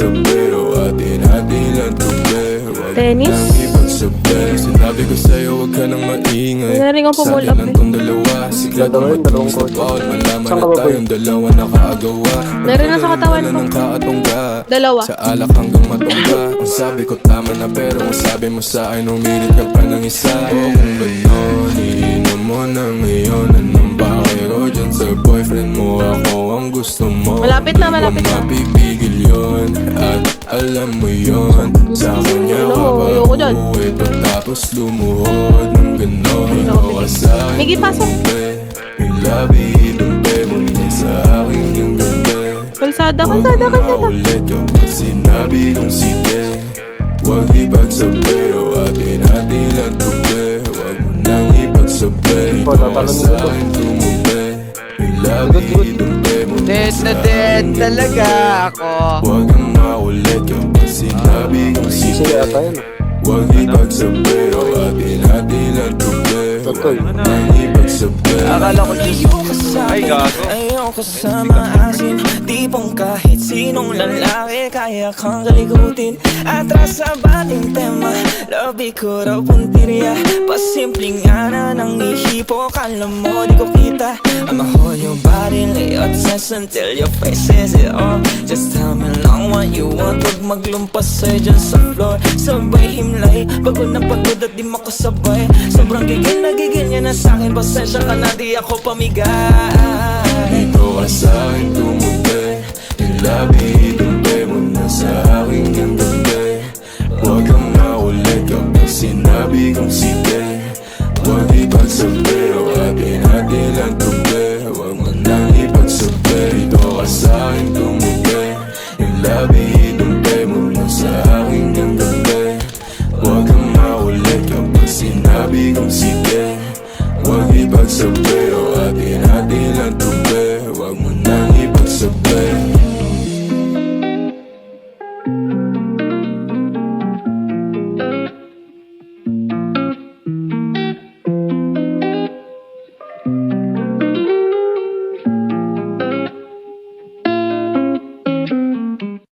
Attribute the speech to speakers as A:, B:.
A: ipagsabi o atin-atin lang tubi. Huwag
B: Tennis?
A: nang ipagsabi. Sinabi ko sa'yo huwag ka nang maingay.
B: Hindi na rin ako
A: Sa
B: pull
A: atin
B: up
A: lang
B: eh.
A: tong dalawa. Sigladong matulis na bawat malaman na tayong dalawa nakagawa.
B: Meron na sa katawan ko.
A: Ng kaatongga.
B: Dalawa.
A: Sa alak hanggang matungga. Ang sabi ko tama na pero ang sabi mo sa akin umilit ka pa ng isa. O kung gano'n, iinom mo na ngayon. Anong bakero dyan sa boyfriend mo? Ako ang gusto mo.
B: Malapit na, malapit na.
A: Mapipigil yun at alam mo yun. Sa kanya ka ba
B: ayoko dyan.
A: uuwi tapos lumuhod ng gano'n? Ikaw ka sa akin
B: Miggy, pasok.
A: tumpe. Yung labi itumpe mo na sa akin yung gabi.
B: Kalsada,
A: Huwag
B: kalsada,
A: mo
B: kalsada.
A: maulit yung sinabi kong sige. Huwag ipagsabi o atin-atin lang tubi. Huwag mo nang ipagsabi. Ikaw ka sa akin tumubi. Yung labi itumpe mo na
C: Dead
A: sa
C: na
A: akin
C: dead
A: yung
C: talaga
A: gabi.
C: ako.
A: Huwag kang maulit yung sinabi kong sige. Huwag ipagsabi o atin-atin lang tubi. Huwag mo nang ipagsabi.
C: Akala ko
D: Ay, gago.
E: Ayoko sa maasin. Tipong kahit sinong lalaki kaya kang kaligutin. Atras sa bating tema, labi ko raw puntirya. Pasimpleng ana ng ihipo, kala mo di ko kita. I'ma hold your body, lay obsessed until your face says it all. Just tell me lang what you want, huwag maglumpas sa'yo dyan sa floor. Sabay himlay, pagod na pagod at di makasabay. Sobrang gigil na gigil niya na sa'kin, pasensya ka na di ako pamigay.
A: Dito ka sa'kin tumubi. Yung labi itumpe mo na sa akin yung gabi. Huwag kang maulit kapag sinabi kong sige. Huwag ipagsabi o atin-atin lang tubi. Huwag mo nang ipagsabi. Dito ka sa'kin tumubi. Yung labi itumpe mo na sa akin yung gabi. Huwag kang maulit kapag sinabi kong sige. Huwag ipagsabi